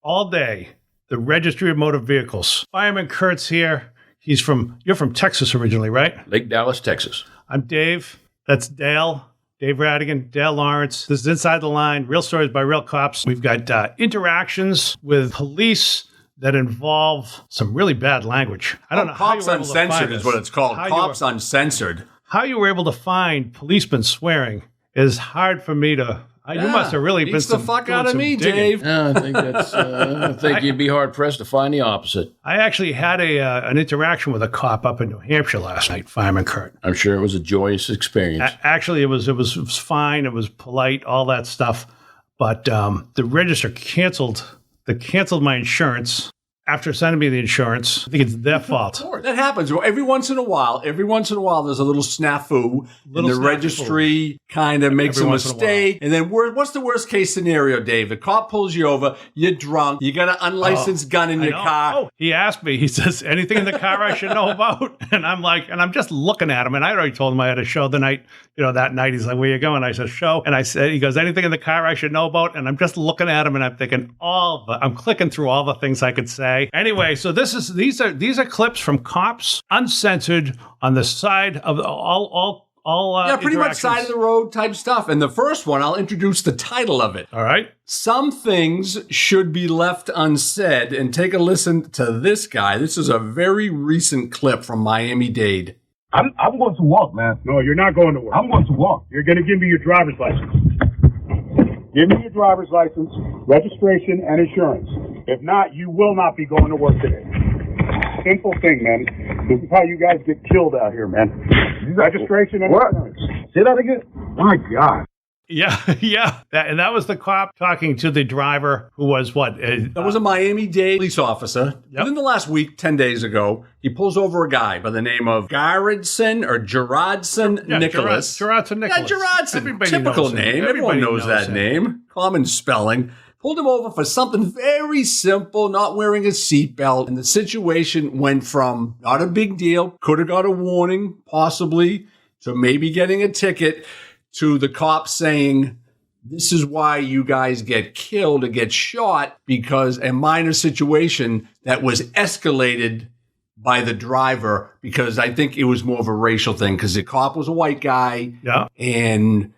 all day. The Registry of Motor Vehicles. Fireman Curt's here. You're from Texas originally, right? Lake Dallas, Texas. I'm Dave. That's Dale. Dave Rattigan, Dale Lawrence. This is Inside the Line, real stories by real cops. We've got interactions with police that involve some really bad language. I don't know how Cops Uncensored is what it's called. Cops Uncensored. How you were able to find policemen swearing is hard for me to... You must have really been the fuck out of me, Dave. I think I think you'd be hard pressed to find the opposite. I actually had an interaction with a cop up in New Hampshire last night, Fireman Curt. I'm sure it was a joyous experience. Actually, it was fine. It was polite, all that stuff. But the register canceled my insurance. After sending me the insurance, I think it's their fault. That happens. Well, every once in a while, there's a little snafu. And the registry kind of makes a mistake. And then what's the worst case scenario, Dave? The cop pulls you over. You're drunk. You got an unlicensed gun in your car. Oh, he asked me. He says, anything in the car I should know about? And I'm like, and I'm just looking at him. And I already told him I had a show the night, that night. He's like, where you going? I said, show. And I said, he goes, anything in the car I should know about? And I'm just looking at him and I'm thinking, I'm clicking through all the things I could say. Anyway, so these are clips from Cops Uncensored on the side of all pretty much side of the road type stuff. And the first one, I'll introduce the title of it. All right. Some things should be left unsaid. And take a listen to this guy. This is a very recent clip from Miami-Dade. I'm going to walk, man. No, you're not going to work. I'm going to walk. You're going to give me your driver's license. Give me your driver's license, registration, and insurance. If not, you will not be going to work today. Simple thing, man. This is how you guys get killed out here, man. Registration and insurance. Say that again? My God. Yeah. That was the cop talking to the driver who was what? That was a Miami-Dade police officer. Yep. Within the last week, 10 days ago, he pulls over a guy by the name of Gerardson Nicholas. Gerardson Nicholas. Yeah, Gerardson. Typical name. Everyone knows that name. Common spelling. Pulled him over for something very simple, not wearing a seatbelt. And the situation went from not a big deal, could have got a warning, possibly, to maybe getting a ticket, to the cop saying, this is why you guys get killed or get shot, because a minor situation that was escalated by the driver, because I think it was more of a racial thing, because the cop was a white guy. Yeah. And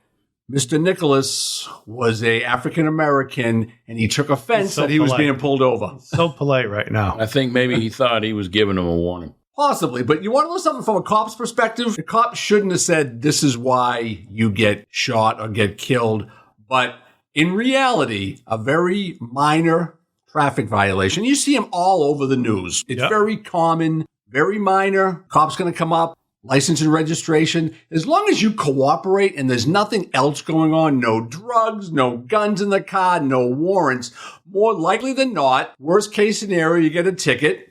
Mr. Nicholas was a African-American, and he took offense that he was being pulled over. So polite right now. I think maybe he thought he was giving him a warning. Possibly, but you want to know something from a cop's perspective? The cop shouldn't have said, this is why you get shot or get killed. But in reality, a very minor traffic violation. You see them all over the news. It's very common, very minor. Cop's going to come up, license and registration. As long as you cooperate and there's nothing else going on, no drugs, no guns in the car, no warrants, more likely than not, worst case scenario, you get a ticket.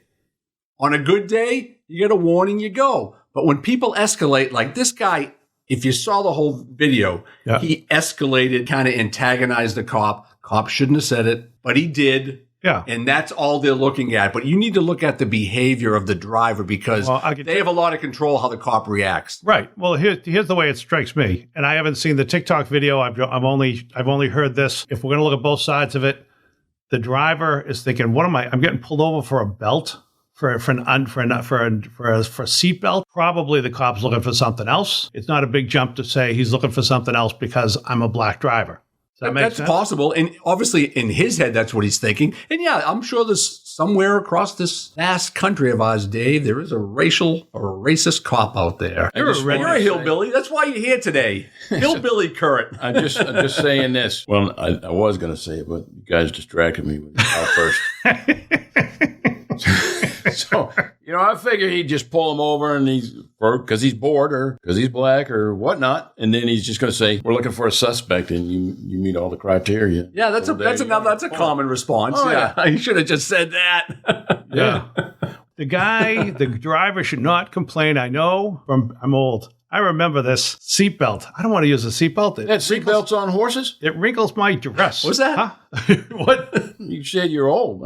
On a good day, you get a warning, you go. But when people escalate, like this guy, if you saw the whole video, he escalated, kind of antagonized the cop. Cop shouldn't have said it, but he did. Yeah. And that's all they're looking at. But you need to look at the behavior of the driver, because they have a lot of control how the cop reacts. Right. Well, here's the way it strikes me. And I haven't seen the TikTok video. I've only heard this. If we're going to look at both sides of it, the driver is thinking, what am I? I'm getting pulled over for a belt. For a seatbelt. Probably the cop's looking for something else. It's not a big jump to say he's looking for something else because I'm a black driver. Does that make sense? That's possible. And obviously in his head, that's what he's thinking. And yeah, I'm sure there's somewhere across this vast country of ours, Dave, there is a racial or a racist cop out there. You're a hillbilly. That's why you're here today. Hillbilly Curt. I'm just saying this. Well, I was going to say it, but you guys distracted me with our first. So, I figure he'd just pull him over and because he's bored or because he's black or whatnot. And then he's just going to say, we're looking for a suspect and you meet all the criteria. Yeah, that's a common response. Oh, yeah. You should have just said that. Yeah. The driver should not complain. I'm old. I remember this seatbelt. I don't want to use a seatbelt. They had seatbelts on horses? It wrinkles my dress. What's that? Huh? What? You said you're old.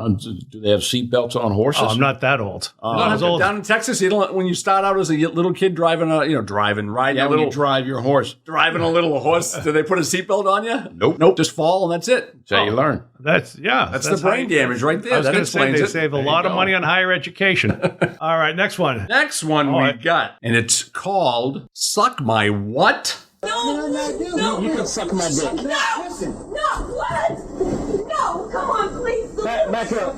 Do they have seatbelts on horses? Oh, I'm not that old. I was old. Down in Texas, you don't, when you start out as a little kid driving riding Yeah, a when little, you drive your horse. driving a little horse, do they put a seatbelt on you? Nope. Just fall and that's it. That's how you learn. That's The brain damage right there. I was That going to say explains they it. save a There lot you of go. money on higher education. All right, next one. Next one we got, and it's called "Suck My What." No, you can suck my dick. No, what? No, come on, please. Back up.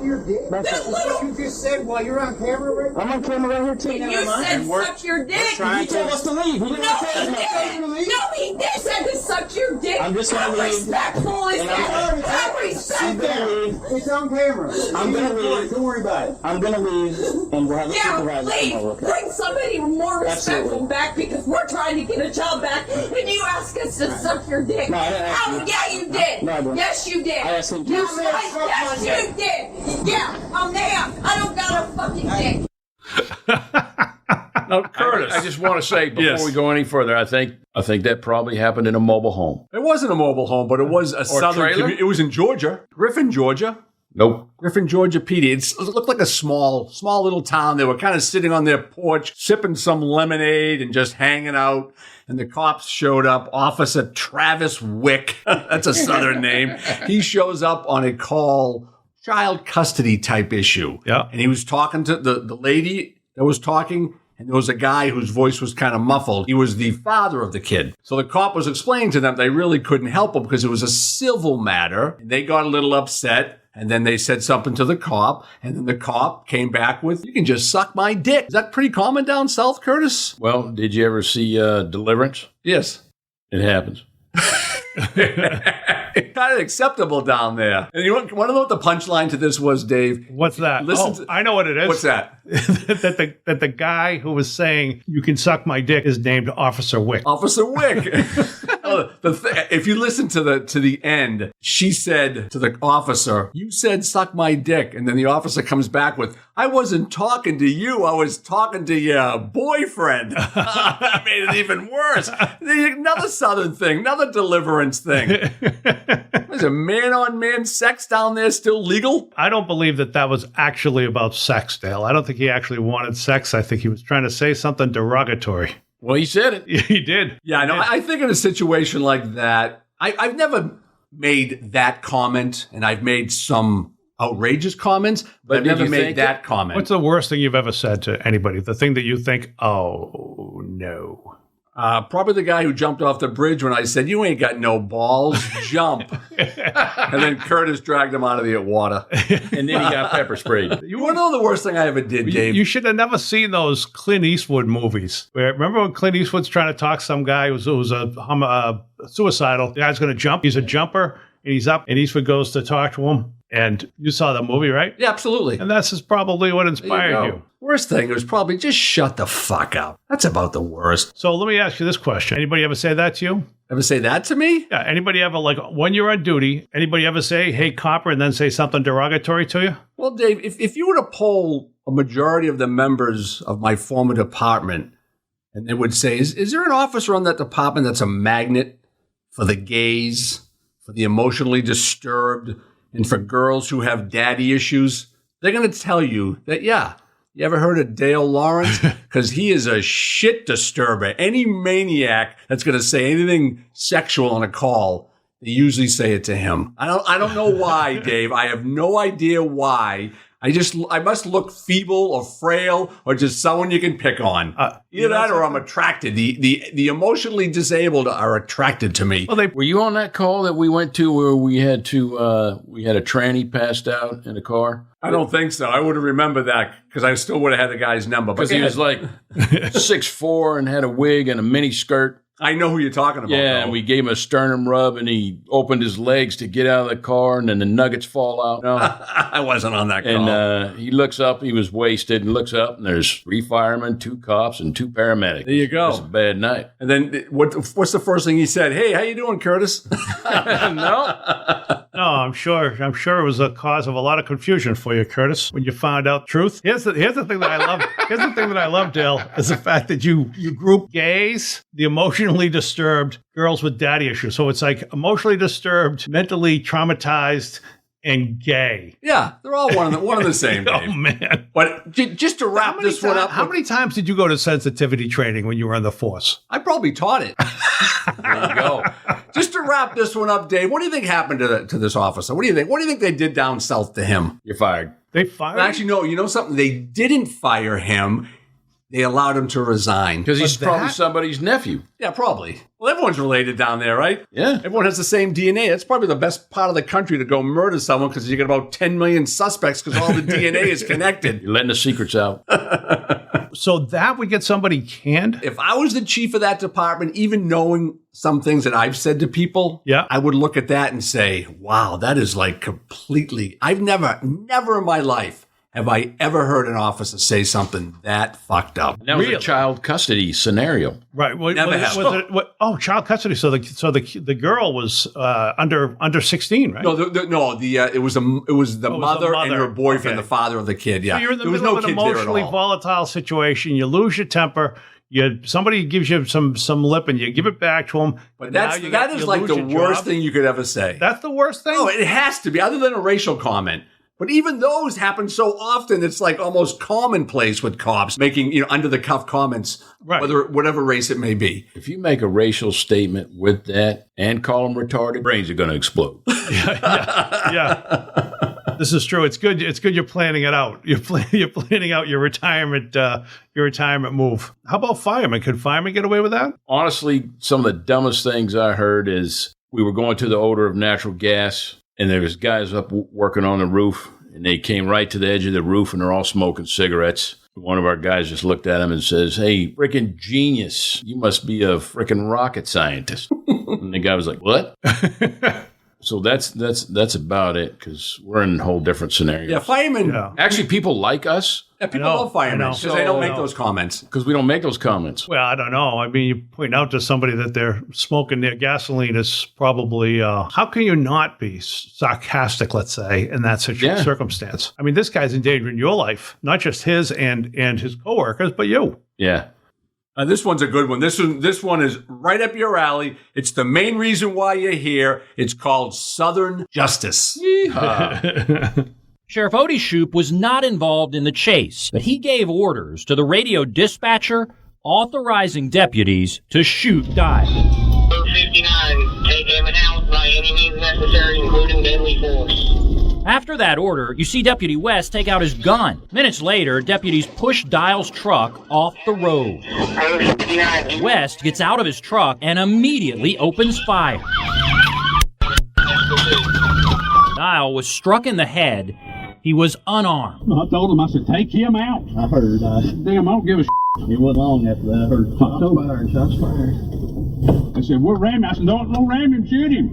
Back That up. little, You just said while you're on camera right now. I'm on camera right here too. you said suck your dick. You told us to leave. You didn't No, tell he us to didn't. No, he did said to suck your dick. I'm just How gonna leave. respectful is that? How respectful. It's on camera. I'm gonna leave. Don't worry about it. I'm gonna leave, and we'll have a Yeah, supervisor please come over. bring somebody more respectful Absolutely. back because we're trying to get a job back and you ask us to suck your dick. No, I didn't ask you. Yeah, you did. No, I didn't. Yes, you did. I asked him to. Yes, You said suck yes, my you did. Yeah, I'm there. I don't got a fucking dick. Now, Curtis, I just want to say before Yes. we go any further, I think that probably happened in a mobile home. it wasn't a mobile home, but it was a southern. trailer? It was in Georgia, Griffin, Georgia. Nope. Griffin, Georgia, PD. It looked like a small little town. They were kind of sitting on their porch, sipping some lemonade and just hanging out. And the cops showed up. Officer Travis Wick, that's a southern name. He shows up on a call, child custody type issue. Yeah. And he was talking to the lady that was talking. And there was a guy whose voice was kind of muffled. He was the father of the kid. So the cop was explaining to them they really couldn't help him because it was a civil matter. And they got a little upset. And then they said something to the cop. And then the cop came back with, "You can just suck my dick." Is that pretty common down south, Curtis? Well, did you ever see Deliverance? Yes. It happens. Kind of acceptable down there. And you want to know what the punchline to this was, Dave? What's that? Listen to- I know what it is. What's that? that the guy who was saying you can suck my dick is named Officer Wick. Officer Wick. If you listen to the end, she said to the officer, "You said suck my dick," and then the officer comes back with, "I wasn't talking to you. I was talking to your boyfriend." That made it even worse. Another southern thing, another deliverance thing. Is it man-on-man sex down there still legal? I don't believe that was actually about sex, Dale. I don't think he actually wanted sex. I think he was trying to say something derogatory. Well, he said it. He did. Yeah, no, I think in a situation like that, I've never made that comment, and I've made some outrageous comments, but I've did never you made think that comment. What's the worst thing you've ever said to anybody? The thing that you think, oh, no. Probably the guy who jumped off the bridge when I said, "You ain't got no balls, jump." And then Curtis dragged him out of the water. And then he got pepper sprayed. You want to know the worst thing I ever did, Dave? You should have never seen those Clint Eastwood movies. Remember when Clint Eastwood's trying to talk some guy who was suicidal? The guy's going to jump. He's a jumper, and he's up, and Eastwood goes to talk to him. And you saw the movie, right? Yeah, absolutely. And that's just probably what inspired you. Worst thing was probably just shut the fuck up. That's about the worst. So let me ask you this question. Anybody ever say that to you? Ever say that to me? Yeah. Anybody ever, like, when you're on duty, anybody ever say, "Hey, copper," and then say something derogatory to you? Well, Dave, if you were to poll a majority of the members of my former department, and they would say, is there an officer on that department that's a magnet for the gays, for the emotionally disturbed, and for girls who have daddy issues? They're going to tell you that, yeah. You ever heard of Dale Lawrence? Because he is a shit disturber. Any maniac that's going to say anything sexual on a call, they usually say it to him. I don't know why, Dave. I have no idea why. I must look feeble or frail or just someone you can pick on. Either that or I'm attracted. The emotionally disabled are attracted to me. Well, Were you on that call that we went to where we had a tranny passed out in a car? I don't think so. I would have remembered that because I still would have had the guy's number. Because he was like 6'4" and had a wig and a mini skirt. I know who you're talking about. Yeah, though. and we gave him a sternum rub, and he opened his legs to get out of the car, and then the nuggets fall out. No. I wasn't on that call. And he looks up, he was wasted, and looks up, and there's 3 firemen, 2 cops, and 2 paramedics. There you go. It's a bad night. And then what's the first thing he said? "Hey, how you doing, Curtis?" No. No, I'm sure it was a cause of a lot of confusion for you, Curtis, when you found out truth. Here's the thing that I love. Here's the thing that I love, Dale, is the fact that you group gays, the emotionally disturbed, girls with daddy issues. So it's like emotionally disturbed, mentally traumatized, and gay. Yeah, they're all one of the same, Dave. Oh, man. But just to wrap this one up. How many times did you go to sensitivity training when you were in the force? I probably taught it. There you go. Just to wrap this one up, Dave, what do you think happened to this officer? What do you think? What do you think they did down south to him? You're fired. They fired him? Actually, no. You know something? They didn't fire him. They allowed him to resign. Because he's But probably that- somebody's nephew. Yeah, probably. Well, everyone's related down there, right? Yeah. Everyone has the same DNA. That's probably the best part of the country to go murder someone because you get about 10 million suspects because all the DNA is connected. You're letting the secrets out. So that would get somebody canned? If I was the chief of that department, even knowing some things that I've said to people, Yeah. I would look at that and say, wow, that is like completely, I've never in my life have I ever heard an officer say something that fucked up. That was Really? a child custody scenario. Right. Never have. Child custody. So the girl was under 16, right? No, it was the mother and her boyfriend, Okay. the father of the kid. Yeah, So you're in the there was middle no of an kids there at emotionally all. volatile situation. You lose your temper. Somebody gives you some lip, and you give it back to them. But that is like the worst thing you could ever say. That's the worst thing. No, it has to be, other than a racial comment. But even those happen so often, it's like almost commonplace with cops making under the cuff comments, Right. whatever race it may be. If you make a racial statement with that and call them retarded, brains are going to explode. Yeah. This is true. It's good. It's good you're planning it out. You're planning out your retirement move. How about firemen? Could firemen get away with that? Honestly, some of the dumbest things I heard is we were going to the odor of natural gas, and there was guys up working on the roof, and they came right to the edge of the roof, and they're all smoking cigarettes. One of our guys just looked at him and says, "Hey, freaking genius, you must be a freaking rocket scientist." And the guy was like, "What?" So that's about it, because we're in a whole different scenario. Yeah, firemen. Yeah. Actually, people like us Yeah, people I know, love firemen I know. because they don't make So- those comments. because we don't make those comments. Well, I don't know. I mean, you point out to somebody that they're smoking their gasoline is probably, how can you not be sarcastic, let's say, in that Yeah. circumstance? I mean, this guy's endangering your life, not just his and his coworkers, but you. Yeah. This one's a good one. This one is right up your alley. It's the main reason why you're here. It's called Southern Justice. Sheriff Odie Shoup was not involved in the chase, but he gave orders to the radio dispatcher authorizing deputies to shoot Dial. 59, take every house by any means necessary, including deadly force. After that order, you see Deputy West take out his gun. Minutes later, deputies push Dial's truck off the road. 59, West gets out of his truck and immediately opens fire. Dial was struck in the head. He was unarmed. I told him, I said, take him out. I heard, damn, I don't give a It wasn't long after that I heard shots fired. They said, we're ramming. I said, don't ram him, shoot him.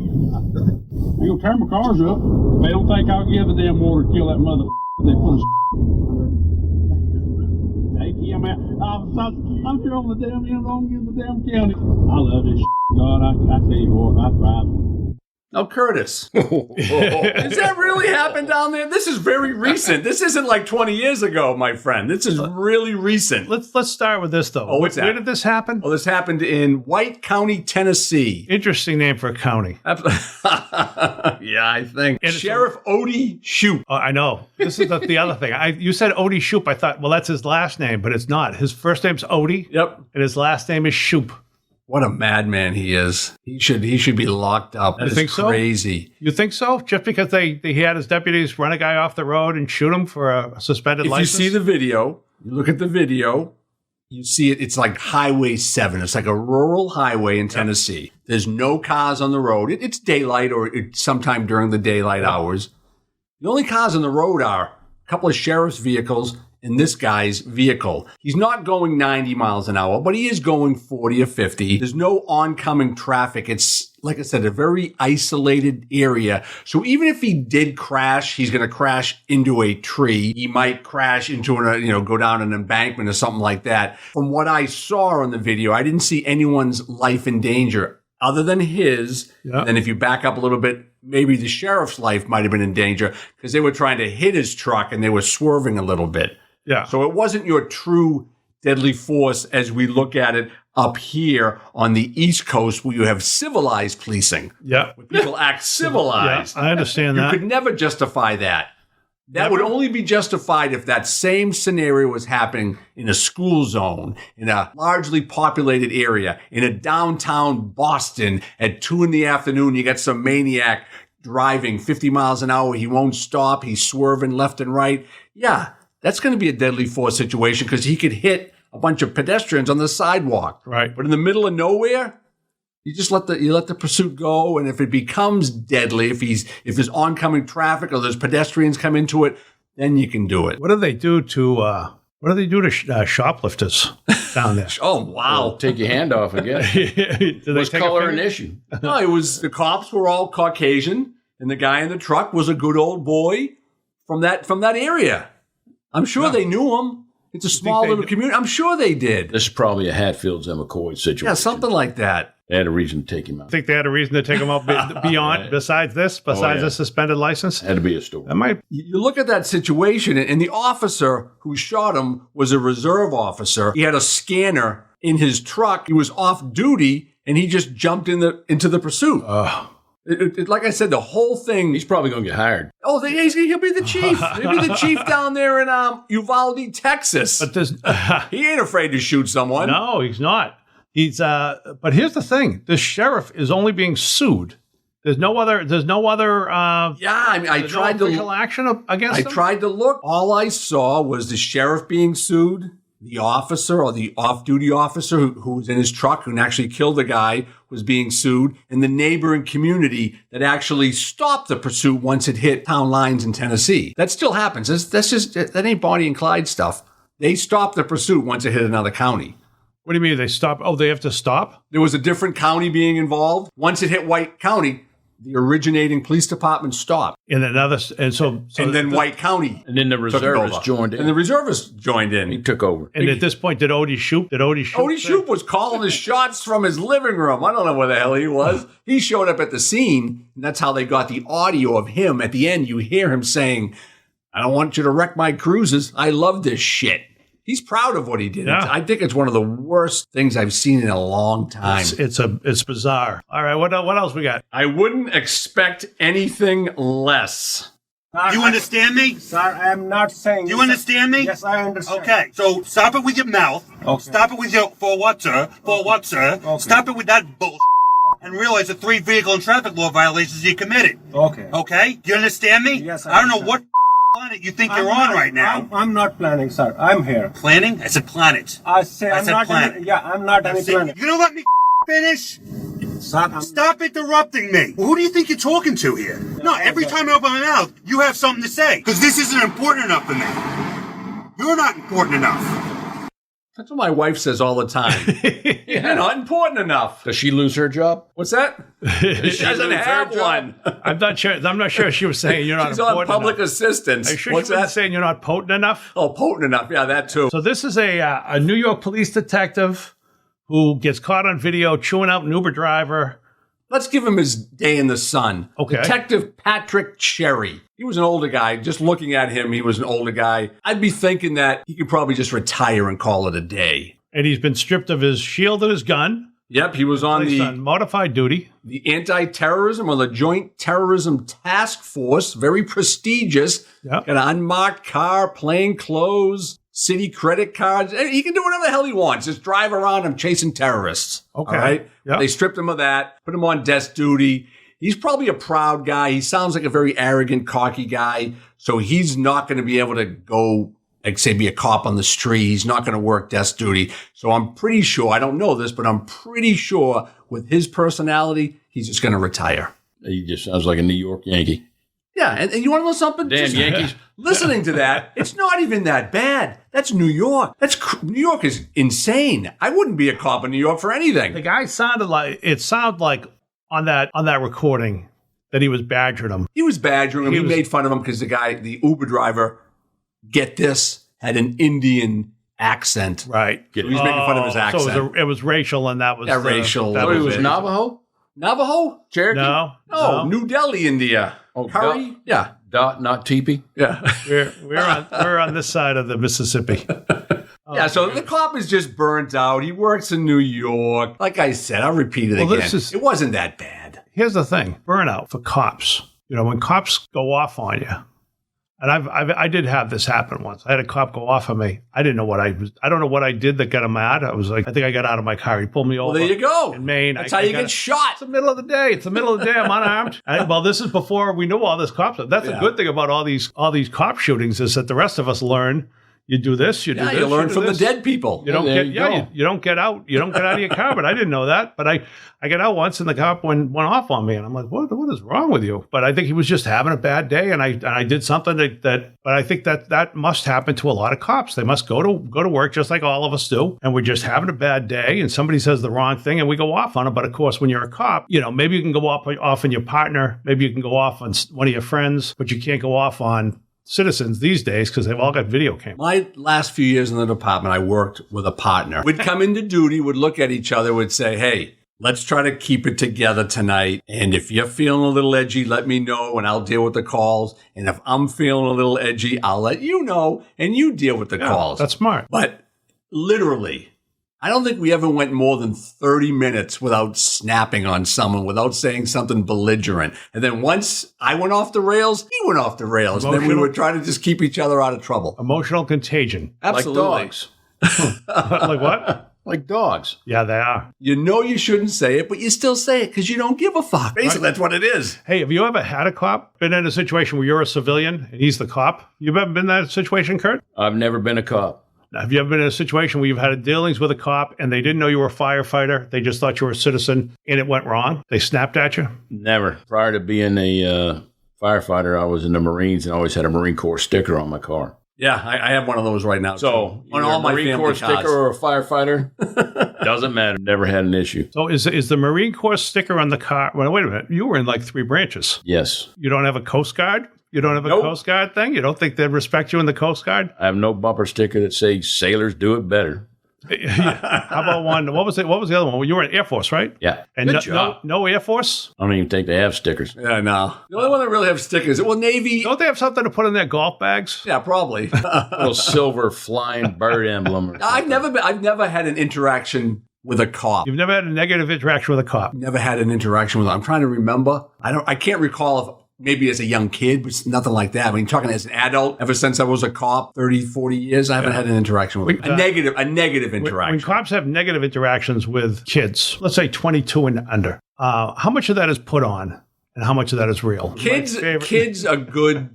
They gonna turn my cars up. They don't think I'll give the damn water to kill that mother. They put a take him out. I'm sure on the damn end, wrong in the damn county. I love this God, I tell you what, I thrive. Now, Curtis, does that really happen down there? This is very recent. This isn't like 20 years ago, my friend. This is really recent. Let's start with this, though. Oh, what's that? Where did this happen? Well, this happened in White County, Tennessee. Interesting name for a county. Yeah, I think. And Sheriff Odie Shoup. Oh, I know. This is the other thing. You said Odie Shoup. I thought, well, that's his last name, but it's not. His first name's Odie, Yep. and his last name is Shoup. What a madman he is. He should be locked up. That You is think so? crazy. You think so? Just because he had his deputies run a guy off the road and shoot him for a suspended If license? you see the video, you look at the video, you see it. It's like Highway 7. It's like a rural highway in Tennessee. There's no cars on the road. It's daylight or it's sometime during the daylight hours. The only cars on the road are a couple of sheriff's vehicles and this guy's vehicle. He's not going 90 miles an hour, but he is going 40 or 50. There's no oncoming traffic. It's, like I said, a very isolated area. So even if he did crash, he's going to crash into a tree. He might crash into go down an embankment or something like that. From what I saw on the video, I didn't see anyone's life in danger other than his. Yeah. And if you back up a little bit, maybe the sheriff's life might have been in danger because they were trying to hit his truck and they were swerving a little bit. Yeah. So it wasn't your true deadly force as we look at it up here on the East Coast where you have civilized policing. Yeah. Where people act civilized. Yeah, I understand that. You could never justify that. That would only be justified if that same scenario was happening in a school zone, in a largely populated area, in a downtown Boston at 2 p.m. You got some maniac driving 50 miles an hour. He won't stop. He's swerving left and right. Yeah, that's going to be a deadly force situation because he could hit a bunch of pedestrians on the sidewalk. Right. But in the middle of nowhere, you just let the pursuit go, and if it becomes deadly, if there's oncoming traffic or there's pedestrians come into it, then you can do it. What do they do to shoplifters down there? Oh wow! Well, take your hand off again. What's color an issue? No, it was the cops were all Caucasian, and the guy in the truck was a good old boy from that area. I'm sure they knew him. It's a small little community. I'm sure they did. This is probably a Hatfields and McCoy situation. Yeah, something like that. They had a reason to take him out. I think they had a reason to take him out beyond, besides the suspended license. Had to be a story. You look at that situation, and the officer who shot him was a reserve officer. He had a scanner in his truck. He was off duty, and he just jumped into the pursuit. Like I said, the whole thing. He's probably going to get hired. Oh, he'll be the chief. He'll be the chief down there in Uvalde, Texas. But he ain't afraid to shoot someone. No, he's not. He's. But here's the thing: the sheriff is only being sued. There's no other. I tried no official action against him. I tried to look. All I saw was the sheriff being sued, the officer or the off-duty officer who was in his truck who actually killed the guy was being sued, and the neighboring community that actually stopped the pursuit once it hit town lines in Tennessee. That still happens. That ain't Bonnie and Clyde stuff. They stopped the pursuit once it hit another county. What do you mean they stop? Oh, they have to stop? There was a different county being involved. Once it hit White County, the originating police department stopped. And then White County. And then the reservists joined in. And the reservists joined in. He took over. And at this point, did Odie Shoop? Odie Shoop was calling his shots from his living room. I don't know where the hell he was. He showed up at the scene, and that's how they got the audio of him. At the end, you hear him saying, "I don't want you to wreck my cruises. I love this shit." He's proud of what he did. Yeah. I think it's one of the worst things I've seen in a long time. It's bizarre. All right, what else we got? I wouldn't expect anything less. You understand me? Sir, I am not saying... You understand me? Yes, I understand. Okay, so stop it with your mouth. Okay. Stop it with your... For what, sir? For what, sir? Okay. Stop it with that bull and realize the 3 vehicle and traffic law violations you committed. Okay. Okay? You understand me? Yes, I don't know what planet you think you're on right now. I'm not planning, sir. I'm here. Planning? I said planet. I said I'm not planet. I'm not any planet. You gonna let me finish? Sir, stop interrupting me. Well, who do you think you're talking to here? No, every time I open my mouth, you have something to say. Because this isn't important enough for me. You're not important enough. That's what my wife says all the time. You're not important enough. Does she lose her job? What's that? She doesn't have one. I'm not sure she was saying you're not She's important on public enough. assistance. Are you sure What's she wasn't that? saying you're not potent enough? Oh, potent enough. Yeah, that too. So this is a New York police detective who gets caught on video chewing out an Uber driver. Let's give him his day in the sun. Okay. Detective Patrick Cherry. He was an older guy. Just looking at him, he was an older guy. I'd be thinking that he could probably just retire and call it a day. And he's been stripped of his shield and his gun. Yep, he was on modified duty. The anti-terrorism or the Joint Terrorism Task Force, very prestigious. Yep. Got an unmarked car, plain clothes, city credit cards. He can do whatever the hell he wants. Just drive around him chasing terrorists. Okay. All right? Yep. They stripped him of that, put him on desk duty. He's probably a proud guy. He sounds like a very arrogant, cocky guy. So he's not going to be able to go, like, say, be a cop on the street. He's not going to work desk duty. So I'm pretty sure, I don't know this, but I'm pretty sure with his personality, he's just going to retire. He just sounds like a New York Yankee. Yeah, and you want to know something? Damn Just Yankees. Listening to that, it's not even that bad. That's New York. New York is insane. I wouldn't be a cop in New York for anything. The guy sounded like on that recording that he was badgering him. He was badgering him. He made fun of him because the Uber driver, get this, had an Indian accent. Right. So he was making fun of his accent. So it was racial, and that was racial. So he was Navajo? Navajo? Cherokee? No. New Delhi, India. Oh, Curry? Yeah. Dot, not teepee? Yeah. We're on this side of the Mississippi. Yeah, so the cop is just burnt out. He works in New York. Like I said, I'll repeat it again. It wasn't that bad. Here's the thing. Burnout for cops. When cops go off on you, and I did have this happen once. I had a cop go off on me. I didn't know I don't know what I did that got him mad. I was like, I think I got out of my car. He pulled me over. Well, there you go. In Maine. That's how you get shot. It's the middle of the day. I'm unarmed. Well, this is before we knew all this cop stuff. That's a good thing about all these cop shootings is that the rest of us learn. You do this, you do this. You learn from this. the dead people. You don't get out of your car. But I didn't know that. But I got out once and the cop went off on me, and I'm like, what is wrong with you? But I think he was just having a bad day, and I did something that. But I think that must happen to a lot of cops. They must go to work just like all of us do, and we're just having a bad day, and somebody says the wrong thing, and we go off on them. But of course, when you're a cop, maybe you can go off on your partner, maybe you can go off on one of your friends, but you can't go off on citizens these days because they've all got video cameras. My last few years in the department, I worked with a partner. We'd come into duty, would look at each other, would say, hey, let's try to keep it together tonight. And if you're feeling a little edgy, let me know and I'll deal with the calls. And if I'm feeling a little edgy, I'll let you know and you deal with the calls. That's smart. But literally, I don't think we ever went more than 30 minutes without snapping on someone, without saying something belligerent. And then once I went off the rails, he went off the rails. And then we would try to just keep each other out of trouble. Emotional contagion. Absolutely. Like dogs. Like what? Like dogs. Yeah, they are. You shouldn't say it, but you still say it because you don't give a fuck. Basically, that's what it is. Hey, have you ever had a cop been in a situation where you're a civilian and he's the cop? You've ever been in that situation, Curt? I've never been a cop. Have you ever been in a situation where you've had dealings with a cop and they didn't know you were a firefighter? They just thought you were a citizen and it went wrong? They snapped at you? Never. Prior to being a firefighter, I was in the Marines and I always had a Marine Corps sticker on my car. Yeah, I have one of those right now. So, on all my Marine Corps sticker or a firefighter, doesn't matter. Never had an issue. So is the Marine Corps sticker on the car? Well, wait a minute. You were in like 3 branches. Yes. You don't have a Coast Guard? You don't have a Coast Guard thing? You don't think they'd respect you in the Coast Guard? I have no bumper sticker that says sailors do it better. How about one? What was the other one? Well, you were in Air Force, right? Yeah. And Good job. No Air Force? I don't even think they have stickers. Yeah, no. The only one that really have stickers. Well, Navy. Don't they have something to put in their golf bags? Yeah, probably. A little silver flying bird emblem. Or I've never had an interaction with a cop. You've never had a negative interaction with a cop? Never had an interaction with. I'm trying to remember. I can't recall if maybe as a young kid, but nothing like that. I mean, talking as an adult, ever since I was a cop, 30, 40 years, I haven't had an interaction with a negative interaction. When cops have negative interactions with kids, let's say 22 and under, how much of that is put on and how much of that is real? Kids are good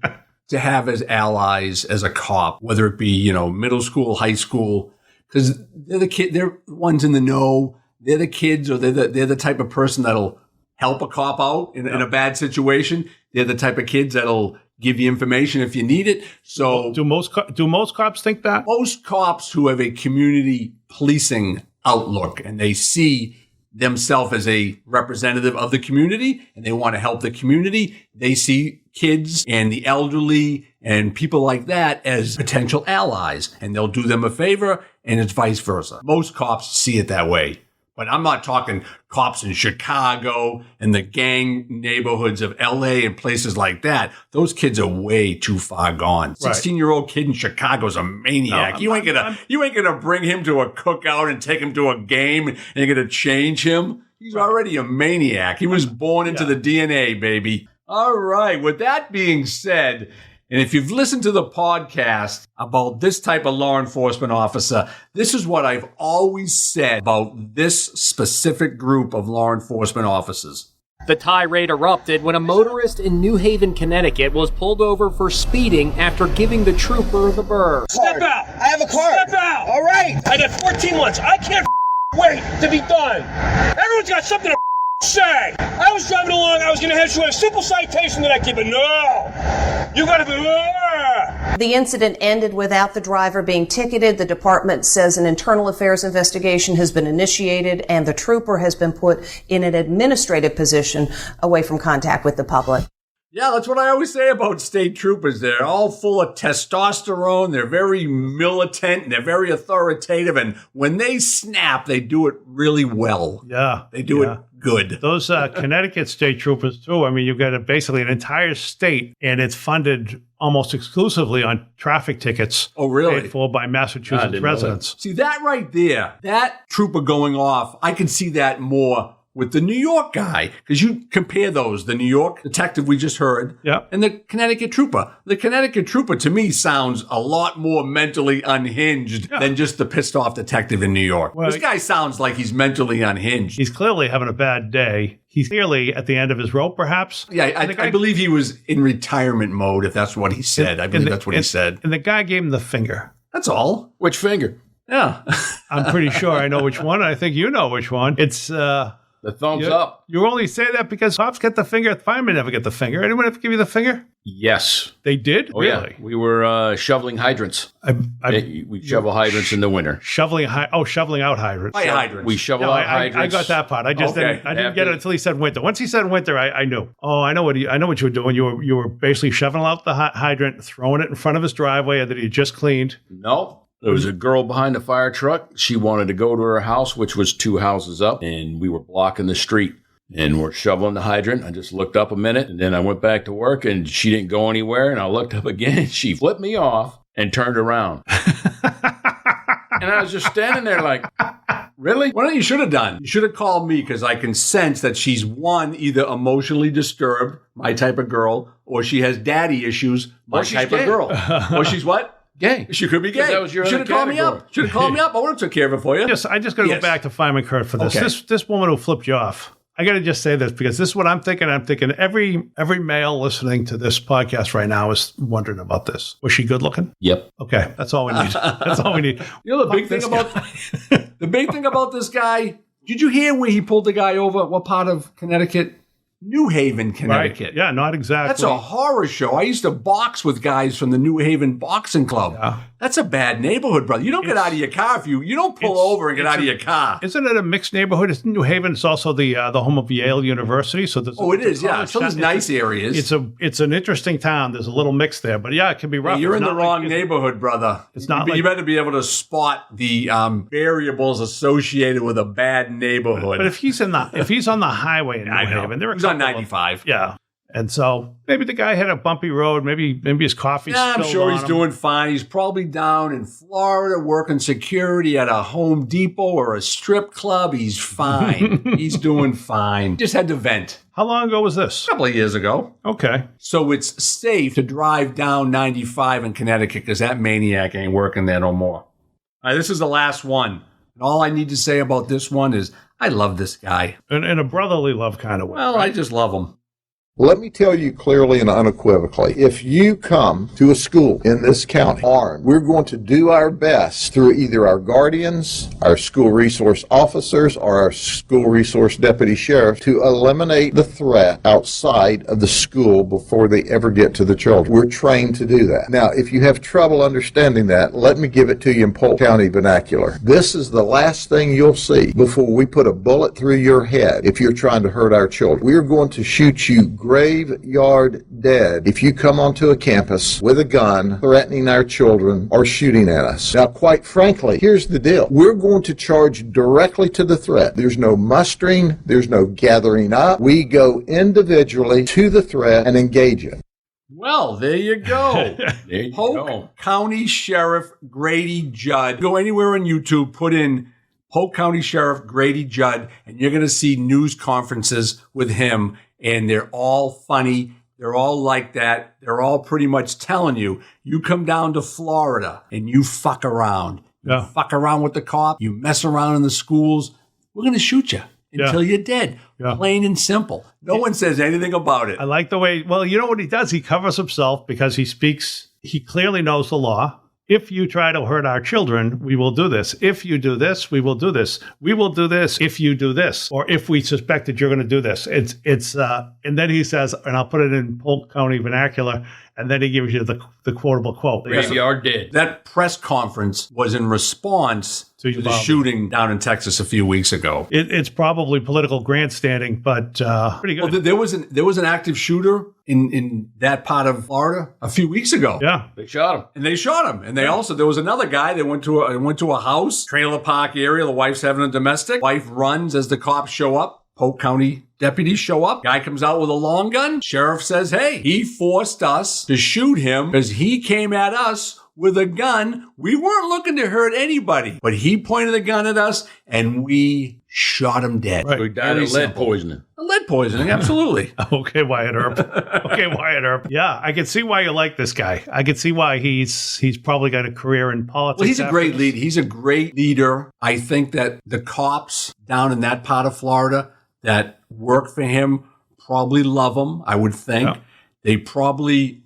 to have as allies as a cop, whether it be, middle school, high school, because they're the ones in the know. They're the kids, or they're the type of person that'll help a cop out in a bad situation. They're the type of kids that'll give you information if you need it. So do most cops think that? Most cops who have a community policing outlook and they see themselves as a representative of the community and they want to help the community, they see kids and the elderly and people like that as potential allies, and they'll do them a favor, and it's vice versa. Most cops see it that way. But I'm not talking cops in Chicago and the gang neighborhoods of LA and places like that. Those kids are way too far gone. 16-year-old kid in Chicago is a maniac. You ain't gonna bring him to a cookout and take him to a game and you're gonna change him. He's already a maniac. He was born into the DNA, baby. All right. With that being said, and if you've listened to the podcast about this type of law enforcement officer, this is what I've always said about this specific group of law enforcement officers. The tirade erupted when a motorist in New Haven, Connecticut was pulled over for speeding after giving the trooper the bird. Step out! I have a car! Step out! All right! I got 14 months. I can't wait to be done. Everyone's got something to say. I was driving along, I was going to head to a simple citation that I keep, but no! You gotta be... The incident ended without the driver being ticketed. The department says an internal affairs investigation has been initiated and the trooper has been put in an administrative position away from contact with the public. Yeah, that's what I always say about state troopers. They're all full of testosterone. They're very militant and they're very authoritative. And when they snap, they do it really well. Yeah. They do it good. Those Connecticut state troopers, too. I mean, you've got basically an entire state, and it's funded almost exclusively on traffic tickets. Oh, really? Paid for by Massachusetts residents. See, that right there, that trooper going off, I can see that more with the New York guy, because you compare those, the New York detective we just heard, and the Connecticut trooper. The Connecticut trooper, to me, sounds a lot more mentally unhinged than just the pissed off detective in New York. Well, this guy sounds like he's mentally unhinged. He's clearly having a bad day. He's clearly at the end of his rope, perhaps. Yeah, I believe he was in retirement mode, if that's what he said. I believe that's what he said. And the guy gave him the finger. That's all. Which finger? Yeah. I'm pretty sure I know which one. I think you know which one. It's... the thumbs up. You only say that because cops get the finger. Firemen never get the finger. Anyone ever give you the finger? Yes. They did? Oh, really? Yeah. We were shoveling hydrants. We shovel hydrants in the winter. Shoveling out hydrants. Hydrants. We shovel out hydrants. I got that part. I just didn't get it until he said winter. Once he said winter, I knew. Oh, I know what you were doing. You were basically shoveling out the hydrant, throwing it in front of his driveway that he had just cleaned. No. There was a girl behind the fire truck. She wanted to go to her house, which was 2 houses up, and we were blocking the street. And we're shoveling the hydrant. I just looked up a minute, and then I went back to work, and she didn't go anywhere. And I looked up again, and she flipped me off and turned around. And I was just standing there like, really? What you should have done? You should have called me, because I can sense that she's, one, either emotionally disturbed, my type of girl, or she has daddy issues, my type of girl. Or she's what? Gay. She could be gay. That was your should have called me up. Should have called me up. I would have took care of it for you. I just got to go back to Fireman Curt for this. Okay. This woman who flipped you off. I got to just say this because this is what I'm thinking. I'm thinking every male listening to this podcast right now is wondering about this. Was she good looking? Yep. Okay, that's all we need. That's all we need. You know the big thing about the big thing about this guy. Did you hear where he pulled the guy over? What part of Connecticut? New Haven, Connecticut. Right. Yeah, not exactly. That's a horror show. I used to box with guys from the New Haven Boxing Club. Yeah. That's a bad neighborhood, brother. You don't get out of your car if you don't pull over and get out of your car. Isn't it a mixed neighborhood? It's New Haven. It's also the home of Yale University. So there's it is. Yeah, so there's nice areas. It's an interesting town. There's a little mix there, but yeah, it can be rough. Hey, you're in the wrong neighborhood, brother. It's not. You better be able to spot the variables associated with a bad neighborhood. But if he's on the highway in New Haven, he's on 95. Yeah. And so maybe the guy had a bumpy road. Maybe his coffee spilled I'm sure on he's him. doing fine. He's probably down in Florida working security at a Home Depot or a strip club. He's fine. He's doing fine. Just had to vent. How long ago was this? A couple of years ago. Okay. So it's safe to drive down 95 in Connecticut because that maniac ain't working there no more. All right, this is the last one. And all I need to say about this one is I love this guy. In a brotherly love kind of way. Well, right? I just love him. Let me tell you clearly and unequivocally, if you come to a school in this county armed, we're going to do our best through either our guardians, our school resource officers, or our school resource deputy sheriff to eliminate the threat outside of the school before they ever get to the children. We're trained to do that. Now, if you have trouble understanding that, let me give it to you in Polk County vernacular. This is the last thing you'll see before we put a bullet through your head if you're trying to hurt our children. We're going to shoot you graveyard dead if you come onto a campus with a gun threatening our children or shooting at us. Now, quite frankly, here's the deal. We're going to charge directly to the threat. There's no mustering. There's no gathering up. We go individually to the threat and engage it. Well, there you go. Polk County Sheriff Grady Judd. Go anywhere on YouTube, put in Polk County Sheriff Grady Judd, and you're going to see news conferences with him. And they're all funny. They're all like that. They're all pretty much telling you, you come down to Florida and you fuck around. Yeah. You fuck around with the cop. You mess around in the schools. We're going to shoot you until you're dead. Yeah. Plain and simple. No one says anything about it. I like the way, well, you know what he does? He covers himself because he clearly knows the law. If you try to hurt our children, we will do this. If you do this, we will do this. We will do this if you do this, or if we suspect that you're going to do this. And then he says, and I'll put it in Polk County vernacular, And then he gives you the quotable quote. Graveyard dead. That press conference was in response to the shooting down in Texas a few weeks ago. It's probably political grandstanding, but pretty good. Well, there was an active shooter in that part of Florida a few weeks ago. Yeah, they shot him. And they also there was another guy that went to a house, trailer park area. The wife's having a domestic. Wife runs as the cops show up. Polk County deputies show up. Guy comes out with a long gun. Sheriff says, hey, he forced us to shoot him because he came at us with a gun. We weren't looking to hurt anybody, but he pointed the gun at us and we shot him dead. Right. So he died of lead poisoning. Lead poisoning, absolutely. Okay, Wyatt Earp. Yeah, I can see why you like this guy. I can see why he's probably got a career in politics. Well, he's a great leader. He's a great leader. I think that the cops down in that part of Florida that work for him probably love him, I would think. Yeah. They probably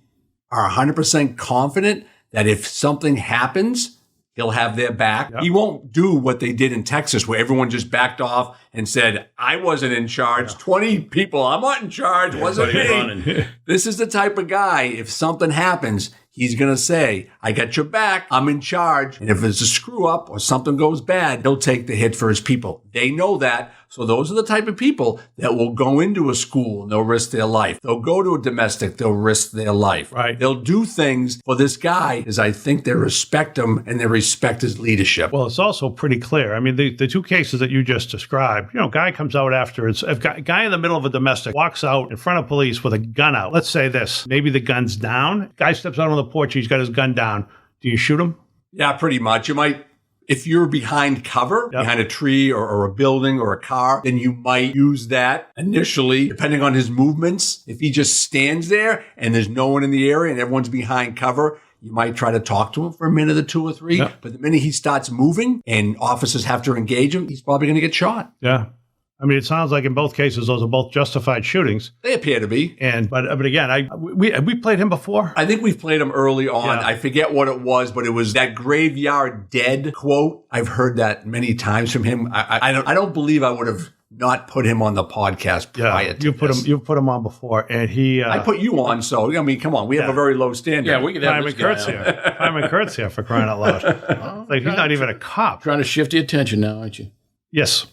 are 100% confident that if something happens, he'll have their back. Yep. He won't do what they did in Texas where everyone just backed off and said, I wasn't in charge. Yeah. 20 people, I'm not in charge. Wasn't me. This is the type of guy, if something happens, he's going to say, I got your back. I'm in charge. And if it's a screw up or something goes bad, he'll take the hit for his people. They know that. So those are the type of people that will go into a school and they'll risk their life. They'll go to a domestic, they'll risk their life. Right. They'll do things for this guy because I think they respect him and they respect his leadership. Well, it's also pretty clear. I mean, the two cases that you just described, guy comes out after, a guy in the middle of a domestic walks out in front of police with a gun out. Let's say this, maybe the gun's down. Guy steps out on the porch, he's got his gun down. Do you shoot him? Yeah, pretty much. You might. If you're behind cover, behind a tree or a building or a car, then you might use that initially, depending on his movements. If he just stands there and there's no one in the area and everyone's behind cover, you might try to talk to him for a minute or two or three. Yeah. But the minute he starts moving and officers have to engage him, he's probably going to get shot. Yeah. I mean, it sounds like in both cases, those are both justified shootings. They appear to be. But again, we played him before. I think we've played him early on. Yeah. I forget what it was, but it was that graveyard dead quote. I've heard that many times from him. I don't believe I would have not put him on the podcast prior to this. You put him on before, and he. I put you on, so I mean, come on, we have a very low standard. Yeah, we could have Curt's here. Fireman Curt's here for crying out loud. Like he's not even a cop. Trying to shift the attention now, aren't you? Yes.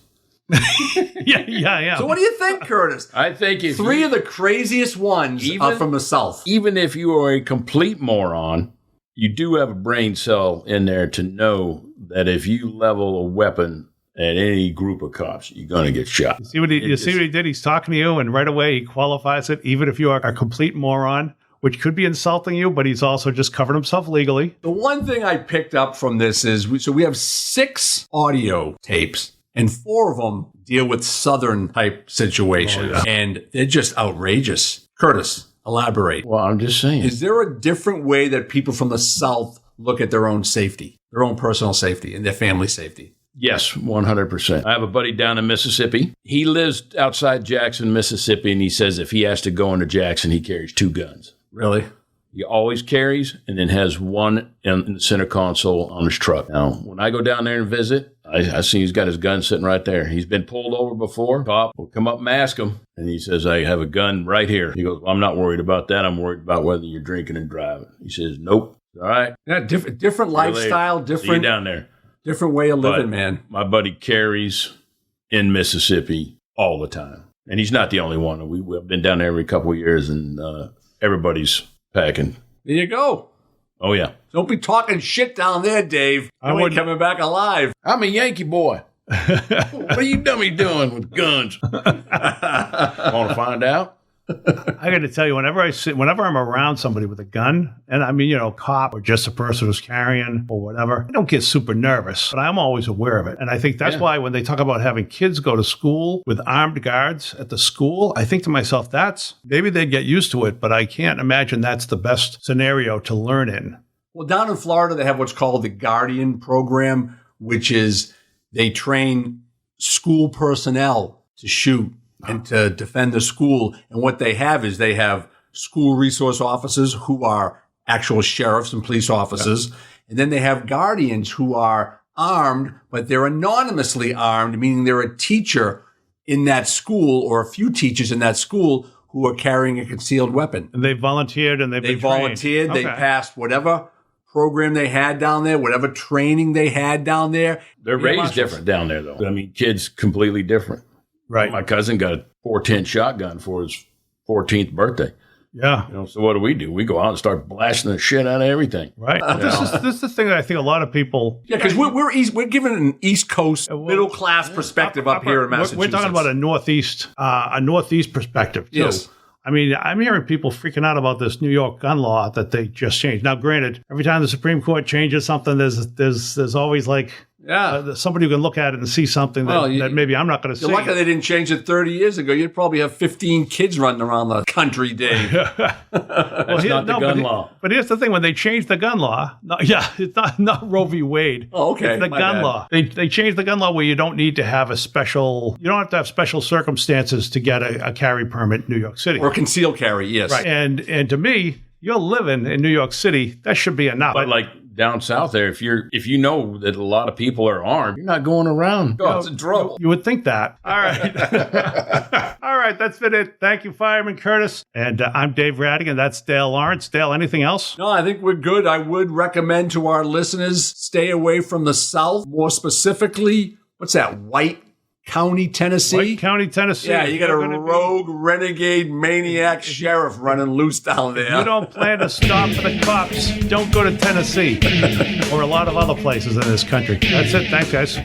Yeah. So what do you think, Curtis? I think three of the craziest ones are from the South. Even if you are a complete moron, you do have a brain cell in there to know that if you level a weapon at any group of cops, you're going to get shot. You see what he did? He's talking to you, and right away he qualifies it, even if you are a complete moron, which could be insulting you, but he's also just covered himself legally. The one thing I picked up from this is, we have 6 audio tapes. And 4 of them deal with Southern type situations. Oh, yeah. And they're just outrageous. Curtis, elaborate. Well, I'm just saying. Is there a different way that people from the South look at their own safety, their own personal safety and their family safety? Yes, 100%. I have a buddy down in Mississippi. He lives outside Jackson, Mississippi, and he says if he has to go into Jackson, he carries 2 guns. Really? He always carries and then has one in the center console on his truck. Now, when I go down there and visit, I see he's got his gun sitting right there. He's been pulled over before. Cop will come up and ask him. And he says, I have a gun right here. He goes, well, I'm not worried about that. I'm worried about whether you're drinking and driving. He says, nope. All right. Yeah, different lifestyle, different down there. Different way of living, man. My buddy carries in Mississippi all the time. And he's not the only one. We've been down there every couple of years, and everybody's packing. There you go. Oh, yeah. Don't be talking shit down there, Dave. You ain't coming back alive. I'm a Yankee boy. What are you dummy doing with guns? Want to find out? I got to tell you, whenever I'm around somebody with a gun, and I mean, cop or just a person who's carrying or whatever, I don't get super nervous, but I'm always aware of it. And I think that's why when they talk about having kids go to school with armed guards at the school, I think to myself, maybe they'd get used to it, but I can't imagine that's the best scenario to learn in. Well, down in Florida, they have what's called the Guardian program, which is they train school personnel to shoot and to defend the school. And what they have is they have school resource officers who are actual sheriffs and police officers. Yeah. And then they have guardians who are armed, but they're anonymously armed, meaning they're a teacher in that school or a few teachers in that school who are carrying a concealed weapon. And they volunteered and they volunteered. Trained. They passed whatever program they had down there, whatever training they had down there. They're raised different down there, though. I mean, kids completely different. Right. My cousin got a .410 shotgun for his 14th birthday. Yeah. So what do? We go out and start blasting the shit out of everything. Right. This is the thing that I think a lot of people. Yeah, because we're given an East Coast middle class perspective up here in Massachusetts. We're talking about a Northeast perspective too. Yes. I mean, I'm hearing people freaking out about this New York gun law that they just changed. Now, granted, every time the Supreme Court changes something, there's always like somebody who can look at it and see something that maybe I'm not going to see. You're lucky they didn't change it 30 years ago. You'd probably have 15 kids running around the country, Dave. That's not the gun law. But here's the thing: when they changed the gun law, it's not Roe v. Wade. Oh, okay. It's the gun law. They changed the gun law where you don't need to have you don't have to have special circumstances to get a carry permit in New York City. Or concealed carry, yes. Right. And to me, you're living in New York City. That should be enough. But like down south there, if you know that a lot of people are armed, you're not going around. It's a trouble. You would think that. All right. All right. That's been it. Thank you, Fireman Curtis. And I'm Dave Rattigan. That's Dale Lawrence. Dale, anything else? No, I think we're good. I would recommend to our listeners, stay away from the South. More specifically, what's that? White County, Tennessee. White County, Tennessee. Yeah, you got a rogue, renegade, maniac sheriff running loose down there. If you don't plan to stop for the cops, don't go to Tennessee or a lot of other places in this country. That's it. Thanks, guys.